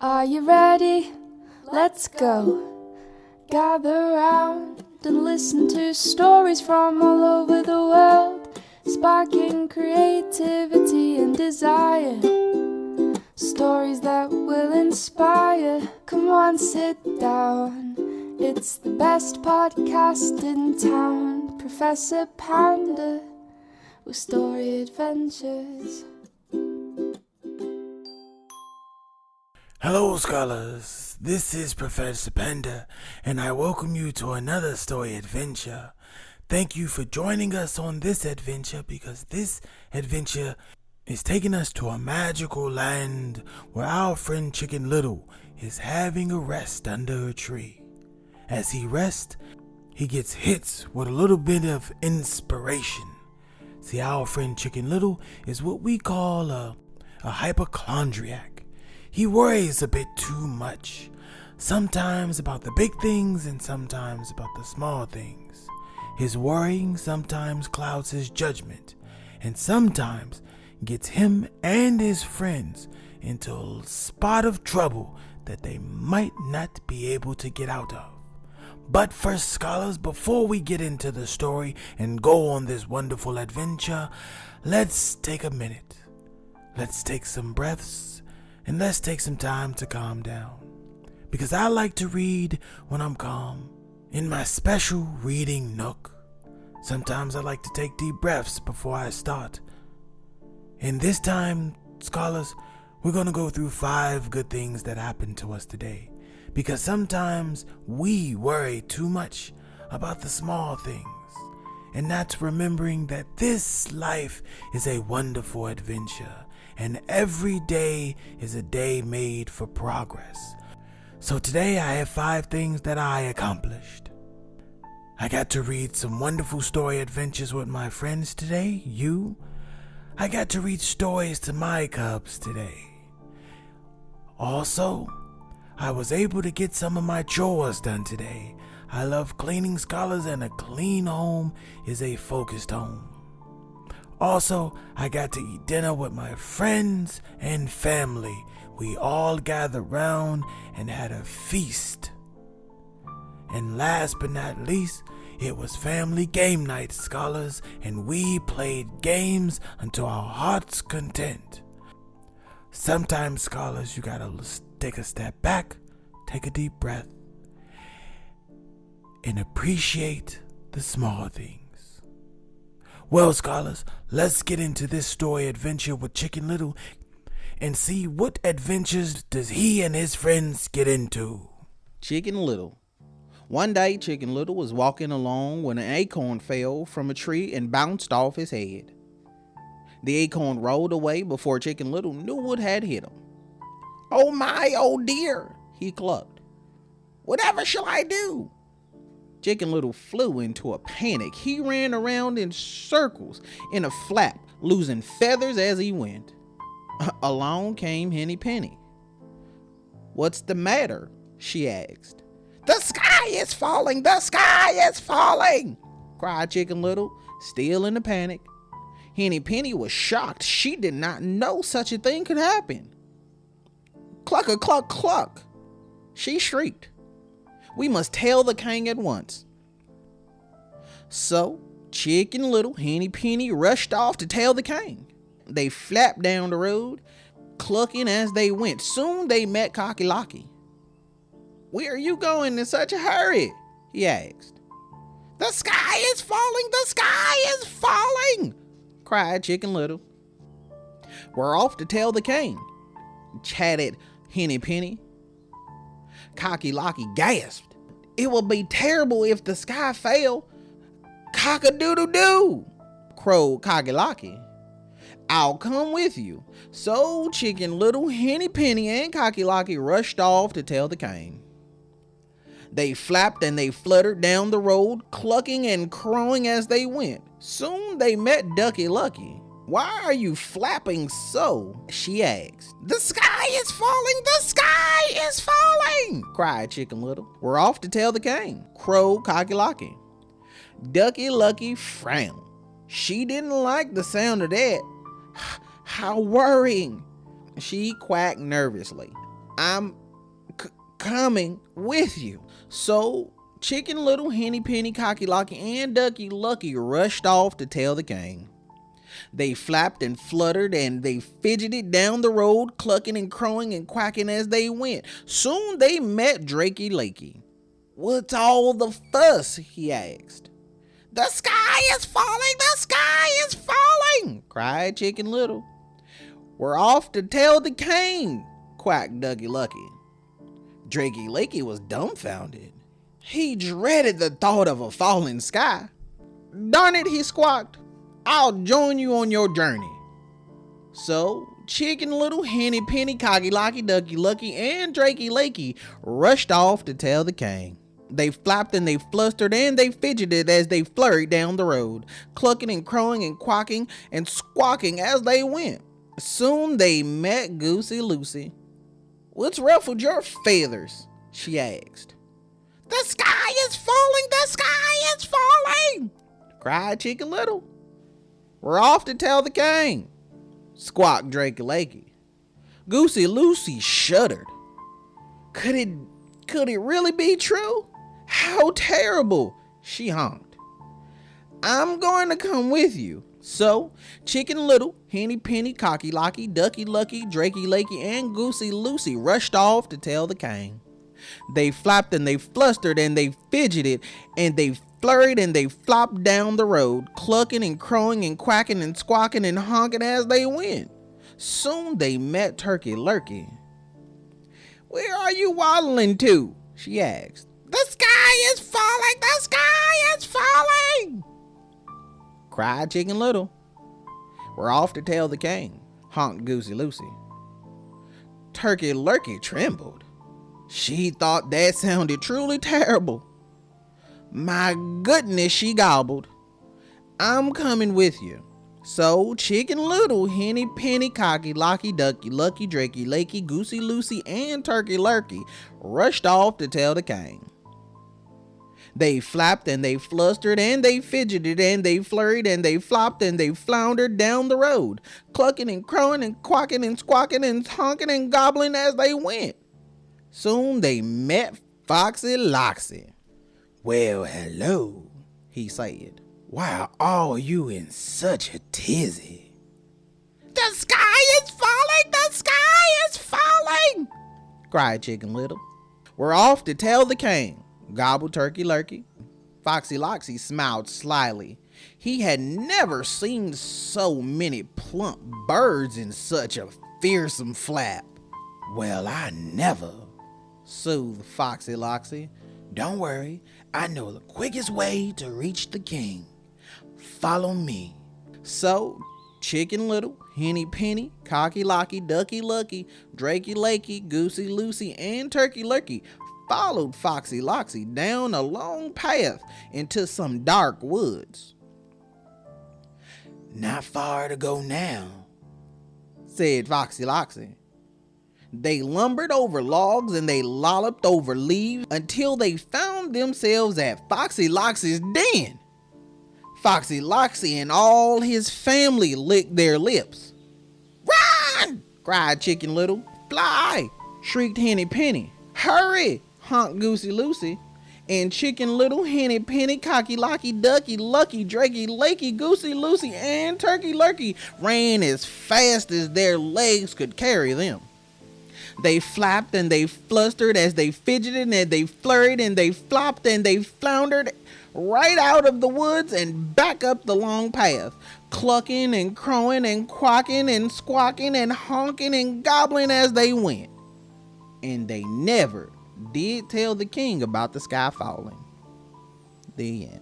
Are you ready? Let's go. Gather round and listen to stories from all over the world, sparking creativity and desire. Stories that will inspire. Come on, sit down. It's the best podcast in town. Professor Panda with story adventures. Hello, scholars. This is Professor Panda, and I welcome you to another story adventure. Thank you for joining us on this adventure, because this adventure is taking us to a magical land where our friend Chicken Little is having a rest under a tree. As he rests, he gets hits with a little bit of inspiration. See, our friend Chicken Little is what we call a hypochondriac. He worries a bit too much, sometimes about the big things and sometimes about the small things. His worrying sometimes clouds his judgment and sometimes gets him and his friends into a spot of trouble that they might not be able to get out of. But first, scholars, before we get into the story and go on this wonderful adventure, let's take a minute. Let's take some breaths. And let's take some time to calm down, because I like to read when I'm calm, in my special reading nook. Sometimes I like to take deep breaths before I start. And this time, scholars, we're going to go through 5 good things that happened to us today, because sometimes we worry too much about the small things, and not remembering that this life is a wonderful adventure. And every day is a day made for progress. So today I have 5 things that I accomplished. I got to read some wonderful story adventures with my friends today. I got to read stories to my cubs today. Also, I was able to get some of my chores done today. I love cleaning, scholars, and a clean home is a focused home. Also, I got to eat dinner with my friends and family. We all gathered round and had a feast. And last but not least, it was family game night, scholars, and we played games until our heart's content. Sometimes, scholars, you gotta take a step back, take a deep breath, and appreciate the small things. Well, scholars, let's get into this story adventure with Chicken Little and see what adventures does he and his friends get into. Chicken Little. One day, Chicken Little was walking along when an acorn fell from a tree and bounced off his head. The acorn rolled away before Chicken Little knew what had hit him. "Oh my, oh dear," he clucked. "Whatever shall I do?" Chicken Little flew into a panic. He ran around in circles in a flap, losing feathers as he went. Along came Henny Penny. "What's the matter?" she asked. "The sky is falling! The sky is falling!" cried Chicken Little, still in a panic. Henny Penny was shocked. She did not know such a thing could happen. "Cluck-a-cluck, cluck!" she shrieked. "We must tell the king at once." So, Chicken Little, Henny Penny rushed off to tell the king. They flapped down the road, clucking as they went. Soon they met Cocky Locky. "Where are you going in such a hurry?" he asked. "The sky is falling! The sky is falling!" cried Chicken Little. "We're off to tell the king," chatted Henny Penny. Cocky Locky gasped. "It will be terrible if the sky fell." "Cock-a-doodle-doo," crowed Cocky Locky. "I'll come with you." So Chicken Little, Henny Penny, and Cocky Locky rushed off to tell the king. They flapped and they fluttered down the road, clucking and crowing as they went. Soon they met Ducky Lucky. "Why are you flapping so?" she asked. "The sky is falling! The sky is falling!" cried Chicken Little. "We're off to tell the king," crowed Cocky Locky. Ducky Lucky frowned. She didn't like the sound of that. How worrying, she quacked nervously. I'm coming with you. So Chicken Little, Henny Penny, Cocky Locky, and Ducky Lucky rushed off to tell the king. They flapped and fluttered and they fidgeted down the road, clucking and crowing and quacking as they went. Soon they met Drakey Lakey. "What's all the fuss?" he asked. "The sky is falling! The sky is falling!" cried Chicken Little. "We're off to tell the king," quacked Ducky Lucky. Drakey Lakey was dumbfounded. He dreaded the thought of a falling sky. "Darn it," he squawked. "I'll join you on your journey." So Chicken Little, Henny Penny, Cocky Locky, Ducky Lucky, and Drakey Lakey rushed off to tell the king. They flapped and they flustered and they fidgeted as they flurried down the road, clucking and crowing and quacking and squawking as they went. Soon they met Goosey Lucy. "What's ruffled your feathers?" she asked. "The sky is falling! The sky is falling!" cried Chicken Little. "We're off to tell the king," squawked Drakey Lakey. Goosey Lucy shuddered. Could it really be true? How terrible, she honked. "I'm going to come with you." So Chicken Little, Henny Penny, Cocky Locky, Ducky Lucky, Drakey Lakey, and Goosey Lucy rushed off to tell the king. They flapped and they flustered and they fidgeted and they flurried and they flopped down the road, clucking and crowing and quacking and squawking and honking as they went. Soon they met Turkey Lurkey. "Where are you waddling to?" she asked. "The sky is falling! The sky is falling!" cried Chicken Little. "We're off to tell the king," honked Goosey Lucy. Turkey Lurkey trembled. She thought that sounded truly terrible. "My goodness," she gobbled. "I'm coming with you." So Chicken Little, Henny Penny, Cocky Locky, Ducky Lucky, Drakey Lakey, Goosey Lucy, and Turkey Lurkey rushed off to tell the king. They flapped and they flustered and they fidgeted and they flurried and they flopped and they floundered down the road, clucking and crowing and quacking and squawking and honking and gobbling as they went. Soon they met Foxy Loxy. "Well, hello," he said. "Why are you in such a tizzy?" "The sky is falling! The sky is falling!" cried Chicken Little. "We're off to tell the king," gobbled Turkey Lurkey. Foxy Loxy smiled slyly. He had never seen so many plump birds in such a fearsome flap. "Well, I never," soothed Foxy Loxy. "Don't worry, I know the quickest way to reach the king. Follow me." So Chicken Little, Henny Penny, Cocky Locky, Ducky Lucky, Drakey Lakey, Goosey Lucy, and Turkey Lurkey followed Foxy Loxy down a long path into some dark woods. "Not far to go now," said Foxy Loxy. They lumbered over logs and they lolloped over leaves until they found themselves at Foxy Loxy's den. Foxy Loxy and all his family licked their lips. "Run!" cried Chicken Little. "Fly!" shrieked Henny Penny. "Hurry!" honked Goosey Lucy. And Chicken Little, Henny Penny, Cocky Locky, Ducky Lucky, Drakey Lakey, Goosey Lucy, and Turkey Lurkey ran as fast as their legs could carry them. They flapped and they flustered as they fidgeted and they flurried and they flopped and they floundered right out of the woods and back up the long path, clucking and crowing and quacking and squawking and honking and gobbling as they went. And they never did tell the king about the sky falling. The end.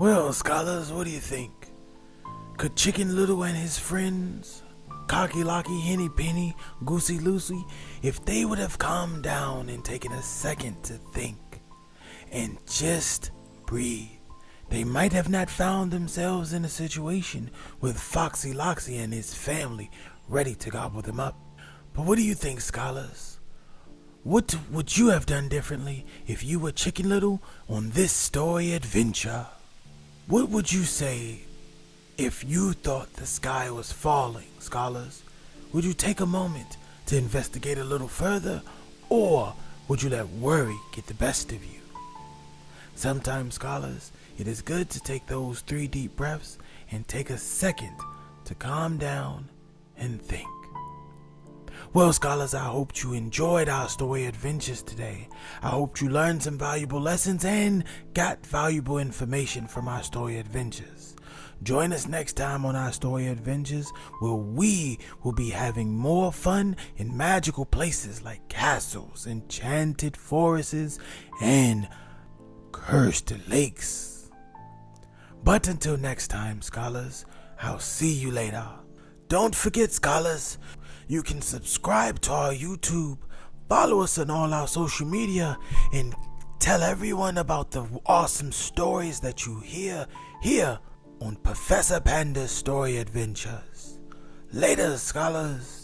Well, scholars, what do you think? Could Chicken Little and his friends, Cocky Locky, Henny Penny, Goosey Lucy, if they would have calmed down and taken a second to think and just breathe, they might have not found themselves in a situation with Foxy Loxy and his family ready to gobble them up. But what do you think, scholars? What would you have done differently if you were Chicken Little on this story adventure? What would you say if you thought the sky was falling, scholars? Would you take a moment to investigate a little further, or would you let worry get the best of you? Sometimes, scholars, it is good to take those 3 deep breaths and take a second to calm down and think. Well, scholars, I hope you enjoyed our story adventures today. I hope you learned some valuable lessons and got valuable information from our story adventures. Join us next time on our story adventures, where we will be having more fun in magical places like castles, enchanted forests, and cursed lakes. But until next time, scholars, I'll see you later. Don't forget, scholars, you can subscribe to our YouTube, follow us on all our social media, and tell everyone about the awesome stories that you hear here on Professor Panda's Story Adventures. Later, scholars.